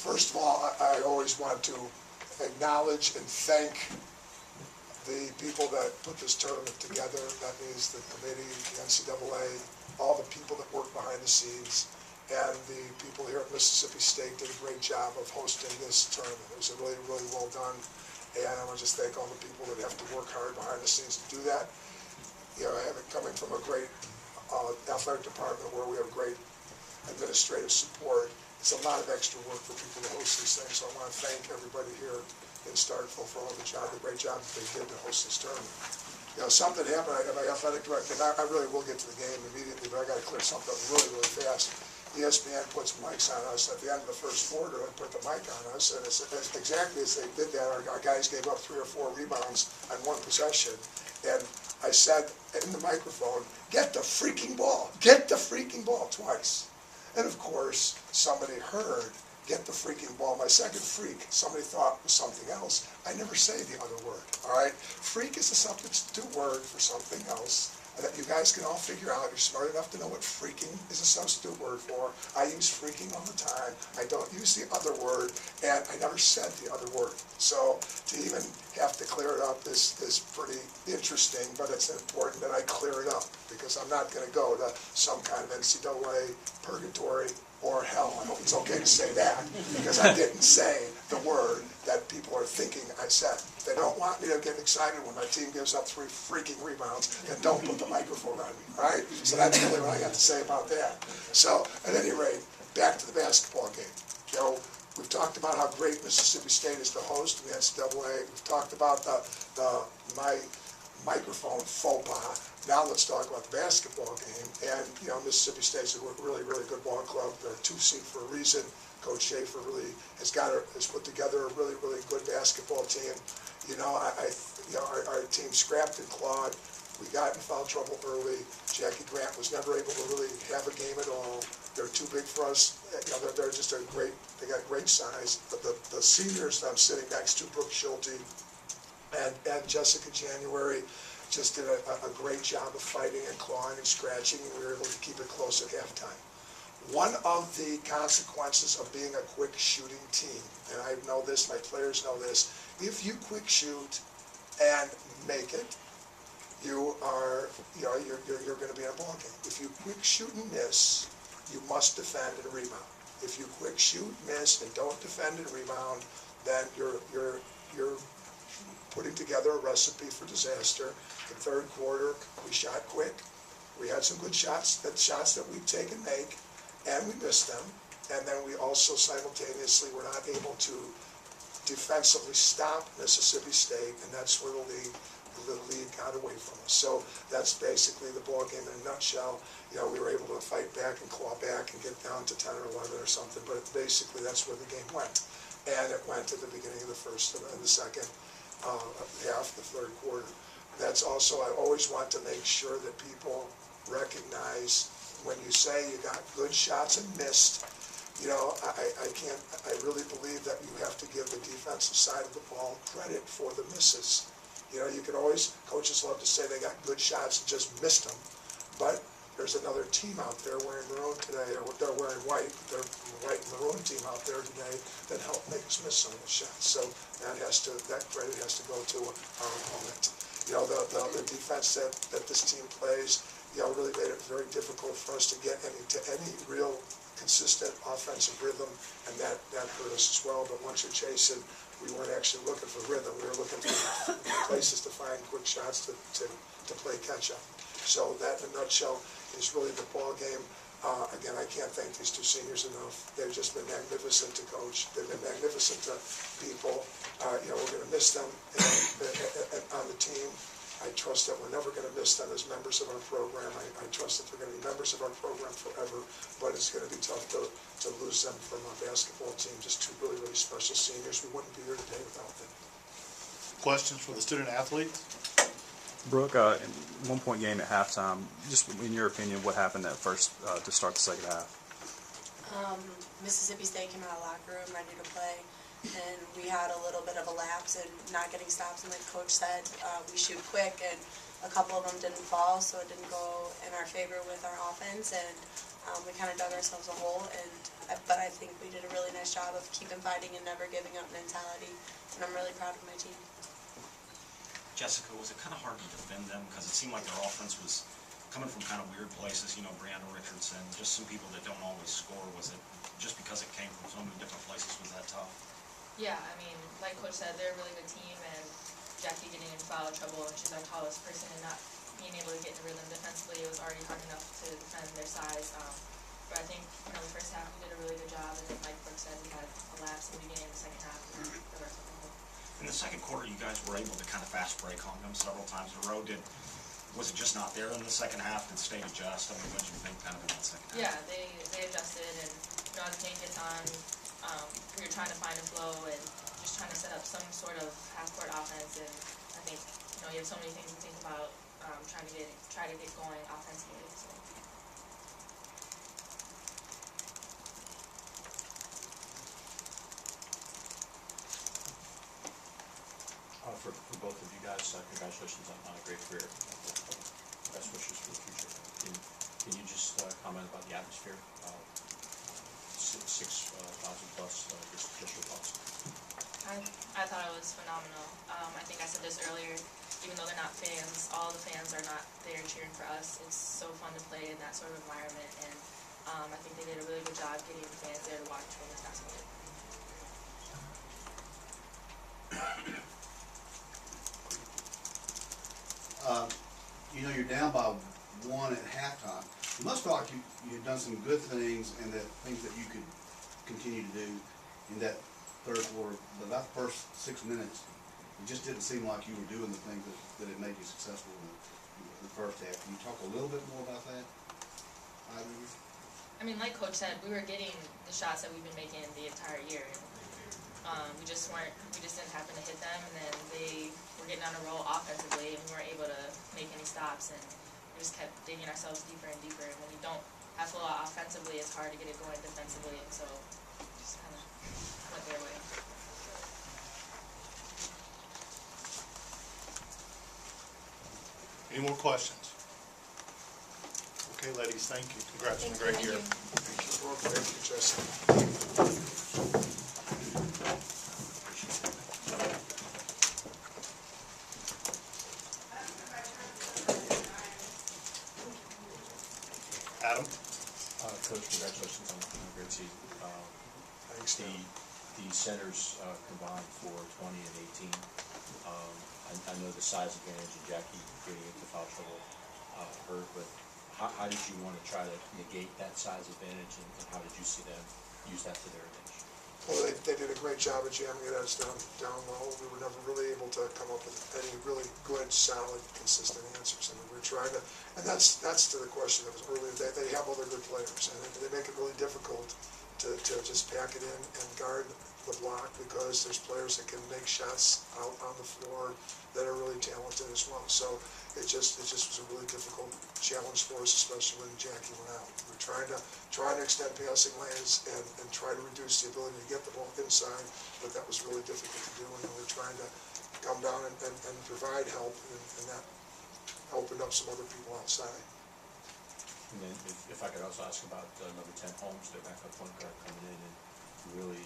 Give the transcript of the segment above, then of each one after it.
First of all, I always want to acknowledge and thank the people that put this tournament together. That means the committee, the NCAA, all the people that work behind the scenes, and the people here at Mississippi State did a great job of hosting this tournament. It was really, really well done, and I want to just thank all the people that have to work hard behind the scenes to do that. You know, having coming from a great athletic department where we have great administrative support, it's a lot of extra work for people to host these things. So I want to thank everybody here in Starkville for all the great job that they did to host this tournament. You know, something happened at my athletic director, and I really will get to the game immediately, but I got to clear something up really, really fast. ESPN puts mics on us at the end of the first quarter and put the mic on us, and it's exactly as they did that, our guys gave up 3 or 4 rebounds on one possession, and I said in the microphone, "Get the freaking ball, get the freaking ball," twice. And of course, somebody heard, "Get the freaking ball." My second freak, somebody thought was something else. I never say the other word, all right? Freak is a substitute word for something else that you guys can all figure out. You're smart enough to know what freaking is a substitute word for. I use freaking all the time. I don't use the other word, and I never said the other word. So to even have to clear it up is pretty interesting, but it's important that I clear it up, because I'm not going to go to some kind of NCAA purgatory or hell. I hope it's okay to say that, because I didn't say the word that people are thinking I said. If they don't want me to get excited when my team gives up 3 freaking rebounds, then don't put the microphone on me, all right? So that's really what I got to say about that. So, at any rate, back to the basketball game. You know, we've talked about how great Mississippi State is to host in the NCAA. We've talked about my microphone faux pas. Now let's talk about the basketball game. And, you know, Mississippi State's a really, really good ball club. They're a 2 seed for a reason. Coach Schaefer really has put together a really, really good basketball team. You know, our team scrapped and clawed. We got in foul trouble early. Jackie Grant was never able to really have a game at all. They're too big for us. You know, they're just they got great size. But the seniors that I'm sitting next to, Brooke, Shulte, and Jessica January, just did a great job of fighting and clawing and scratching, and we were able to keep it close at halftime. One of the consequences of being a quick shooting team, and I know this, my players know this, if you quick shoot and make it, you're going to be in a ball game. If you quick shoot and miss, you must defend and rebound. If you quick shoot, miss, and don't defend and rebound, then you're putting together a recipe for disaster. The third quarter, we shot quick. We had some good shots that we'd take and make, and we missed them. And then we also simultaneously were not able to defensively stop Mississippi State, and that's where the lead got away from us. So that's basically the ball game in a nutshell. You know, we were able to fight back and claw back and get down to 10 or 11 or something, but basically that's where the game went. And it went at the beginning of the first and the second half, the third quarter. That's also, I always want to make sure that people recognize when you say you got good shots and missed, you know, I really believe that you have to give the defensive side of the ball credit for the misses. You know, you can always, coaches love to say they got good shots and just missed them, but there's another team out there wearing maroon today, or they're wearing white, but they're white and maroon team out there today that helped make us miss some of the shots. So that credit has to go to our opponent. You know, the defense that this team plays, you know, really made it very difficult for us to get any real consistent offensive rhythm, and that hurt us as well. But once you're chasing, we weren't actually looking for rhythm. We were looking for places to find quick shots to play catch up. So that, in a nutshell, is really the ball game. Again, I can't thank these 2 seniors enough. They've just been magnificent to coach. They've been magnificent to people. You know, we're going to miss them on the team. I trust that we're never going to miss them as members of our program. I trust that they're going to be members of our program forever, but it's going to be tough to lose them from our basketball team. Just 2 really, really special seniors. We wouldn't be here today without them. Questions for the student athletes? Brooke, in 1-point game at halftime, just in your opinion, what happened at first to start the second half? Mississippi State came out of the locker room ready to play, and we had a little bit of a lapse in not getting stops, and like Coach said, we shoot quick, and a couple of them didn't fall, so it didn't go in our favor with our offense, and we kind of dug ourselves a hole, but I think we did a really nice nice job of keeping fighting and never giving up mentality, and I'm really proud of my team. Jessica, was it kind of hard to defend them? Because it seemed like their offense was coming from kind of weird places, you know, Brianna Richardson, just some people that don't always score. Was it just because it came from so many different places, was that tough? Yeah, I mean, like Coach said, they're a really good team, and Jackie getting into foul trouble, and she's our tallest person, and not being able to get in the rhythm defensively, it was already hard enough to defend their size. But I think, you know, the first half we did a really good job, and then like Brooke said, we had a lapse in the beginning of the second half, and the rest of the whole. In the second quarter, you guys were able to kind of fast break on them several times in a row. Was it just not there in the second half? Did State adjust? I mean, what did you think kind of in that second half? Yeah, they adjusted, and you know, as the game gets on, we were trying to find a flow and just trying to set up some sort of half-court offense. And I think, you know, you have so many things to think about, try to get going offensively. So. For both of you guys, congratulations on a great career. Best wishes for the future. Can you just comment about the atmosphere? 6,000 plus, just your thoughts. I thought it was phenomenal. I think I said this earlier, even though they're not fans, all the fans are not there cheering for us. It's so fun to play in that sort of environment, and I think they did a really good job getting the fans there to watch women's basketball. You know, you're down by 1 at halftime. You must feel like you've done some good things and that things that you could continue to do in that third quarter. But that first 6 minutes, it just didn't seem like you were doing the things that had made you successful in the first half. Can you talk a little bit more about that? I mean, like Coach said, we were getting the shots that we've been making the entire year. And, we just didn't happen to hit them, and then they were getting on a roll offensively, and we weren't able to make any stops, and we just kept digging ourselves deeper and deeper. And when you don't have flow offensively, it's hard to get it going defensively, and so it just kind of went their way. Any more questions? Okay, ladies, thank you. Congrats on a great year. Thank you, Brooke. Thank you, Jessica. Adam? Coach, congratulations on a great season. Thanks, Tim. The centers combined for 20 and 18. I know the size advantage of Jackie getting into foul trouble hurt, but how did you want to try to negate that size advantage, and how did you see them use that to their advantage? Well, they did a great job of jamming it us down low. We were never really able to come up with any really good, solid, consistent answers. I mean, we were trying to, and that's to the question that was earlier. They have other good players, and they make it really difficult to just pack it in and guard the block, because there's players that can make shots out on the floor that are really talented as well. So it just was a really difficult challenge for us, especially when Jackie went out. We're trying to extend passing lanes and try to reduce the ability to get the ball inside, but that was really difficult to do, and we're trying to come down and provide help, and that opened up some other people outside. And then if I could also ask about number 10 Holmes, their backup point guard, coming in and really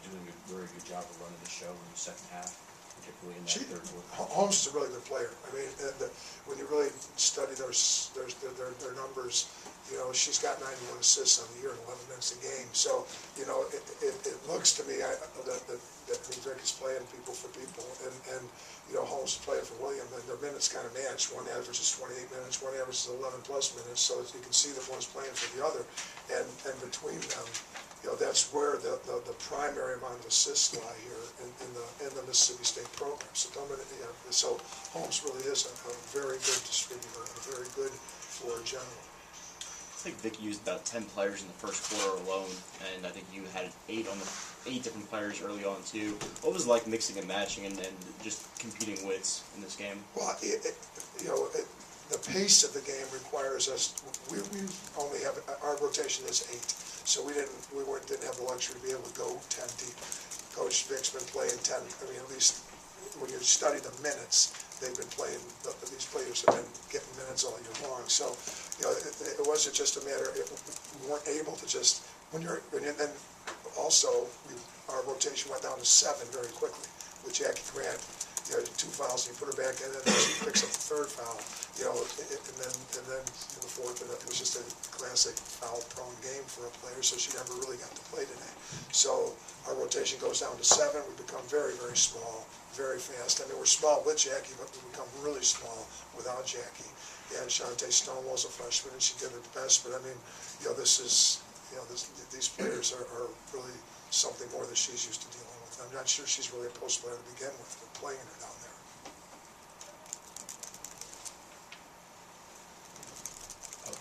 doing a very good job of running the show in the second half, particularly in that third quarter. Holmes is a really good player. I mean, when you really study their numbers, you know, she's got 91 assists on the year and 11 minutes a game. So, you know, it looks to me that Vic is playing people for people, and you know, Holmes is playing for William, and their minutes kind of match. One averages 28 minutes, one averages 11 plus minutes. So you can see that one's playing for the other, and between them, you know, that's where the primary amount of assists lie here in the Mississippi State program. So Holmes really is a very good distributor, and very good floor general. I think Vic used about 10 players in the first quarter alone, and I think you had 8 different players early on too. What was it like mixing and matching and just competing wits in this game? Well, the pace of the game requires us. We only have, our rotation is 8, so we didn't have the luxury to be able to go 10 deep. Coach Vic's been playing 10. I mean, at least when you study the minutes, they've been playing. These players have been getting minutes all year long. So, you know, it wasn't just a matter. We weren't able to just then also, our rotation went down to 7 very quickly with Jackie Grant. You know, 2 fouls, and you put her back in, and then she picks up the 3rd foul. You know, and then the 4th, and it was just a classic foul-prone game for a player, so she never really got to play today. So our rotation goes down to 7. We become very, very small, very fast. I mean, we're small with Jackie, but we become really small without Jackie. And Shulte Stonewall's a freshman, and she did her best. But I mean, you know, these players are really something more than she's used to dealing with. I'm not sure she's really a post player to begin with, but playing her down there.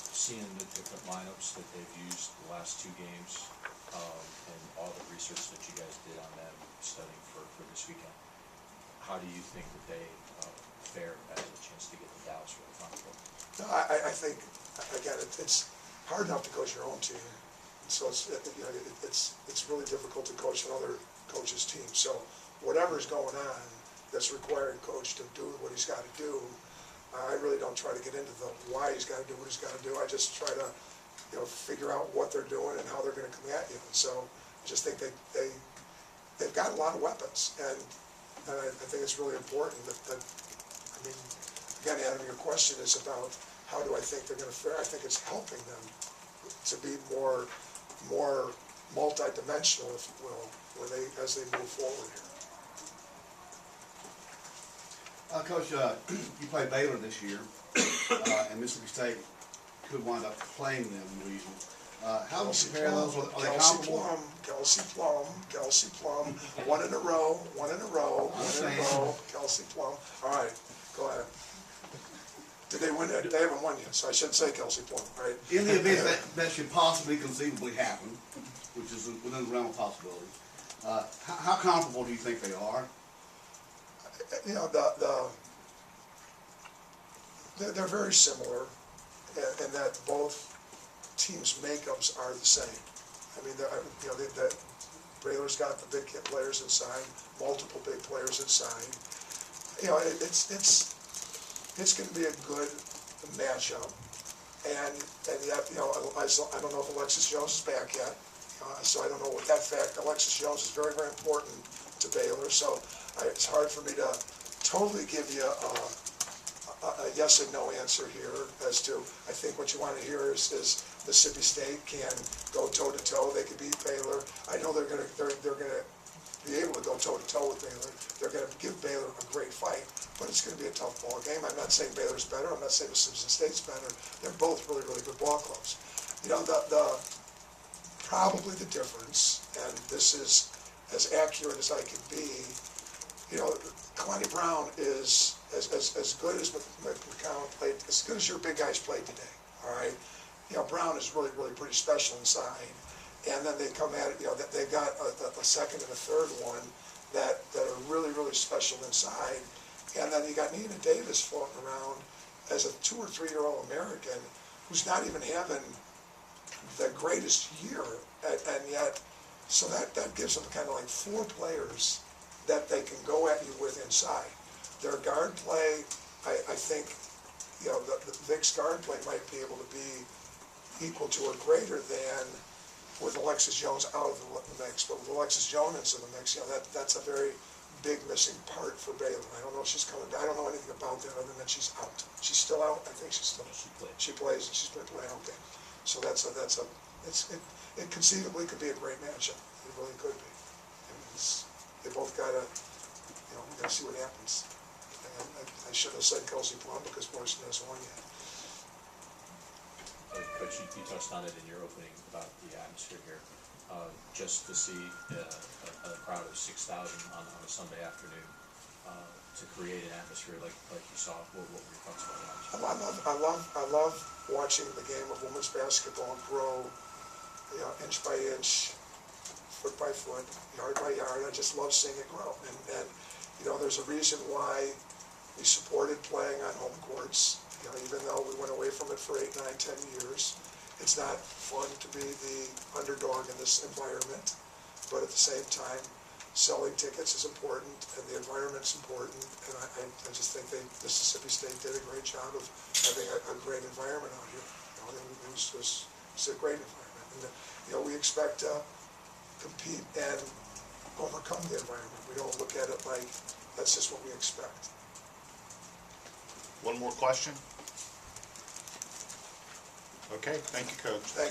Seeing the different lineups that they've used the last 2 games, and all the research that you guys did on them, studying for this weekend, how do you think that they fare as a chance to get to Dallas for the Final Four? No, I think, again, it's hard enough to coach your own team. So it's really difficult to coach another coach's team. So whatever's going on that's requiring coach to do what he's got to do, I really don't try to get into the why he's got to do what he's got to do. I just try to, figure out what they're doing and how they're going to come at you. And so I just think they've got a lot of weapons, and I think it's really important that I mean, again, Adam, your question is about how do I think they're going to fare. I think it's helping them to be more multi-dimensional, if you will, as they move forward here. Coach, you played Baylor this year, and Mississippi State could wind up playing them in the regional. How would you compare those? Are they comparable? Kelsey Plum, one in a row, Kelsey Plum. All right, go ahead. Did they win? They haven't won yet, so I shouldn't say Kelsey Plum, right? In the event that should possibly conceivably happen, which is within the realm of possibility, how comparable do you think they are? You know, they're very similar in that both teams' makeups are the same. I mean, Baylor's got the big hit players inside, multiple big players inside. You know, it's going to be a good matchup, and yet, I don't know if Alexis Jones is back yet, so I don't know what that fact. Alexis Jones is very, very important to Baylor, so it's hard for me to totally give you a yes and no answer here as to, I think what you want to hear is Mississippi State can go toe to toe. They can beat Baylor. I know they're going to be able to go toe to toe with Baylor. They're going to give Baylor a great fight, but it's going to be a tough ball game. I'm not saying Baylor's better. I'm not saying Mississippi State's better. They're both really, really good ball clubs. You know, probably the difference, and this is as accurate as I can be. You know, Kalani Brown is as good as McCown played, as good as your big guys played today. All right, you know, Brown is really, really pretty special inside, and then they come at it. You know, that they've got a second and a third one that are really, really special inside, and then you got Nina Davis floating around as a 2 or 3 year old American who's not even having the greatest year, and yet, so that gives them kind of like 4 players that they can go at you with inside. Their guard play, I think, you know, the Vic's guard play might be able to be equal to or greater than with Alexis Jones out of the mix. But with Alexis Jones into the mix, you know, that's a very big missing part for Baylor. I don't know if she's coming back. I don't know anything about that other than she's out. She's still out? I think she's still. She plays and she's been playing. Okay. So it conceivably could be a great matchup. It really could be. They both got to, we got to see what happens. And I should have said Kelsey Plum because Morrison hasn't won yet. Coach, you touched on it in your opening about the atmosphere here. Just to see a crowd of 6,000 on a Sunday afternoon to create an atmosphere like you saw. What were your thoughts about that? I love watching the game of women's basketball grow, inch by inch, foot by foot, yard by yard. I just love seeing it grow. And there's a reason why we supported playing on home courts. Even though we went away from it for 8, 9, 10 years, it's not fun to be the underdog in this environment. But at the same time, selling tickets is important, and the environment's important. And I just think Mississippi State did a great job of having a great environment out here. It was a great environment. And we expect compete and overcome the environment. We don't look at it like that's just what we expect. One more question? Okay, thank you, Coach. Thank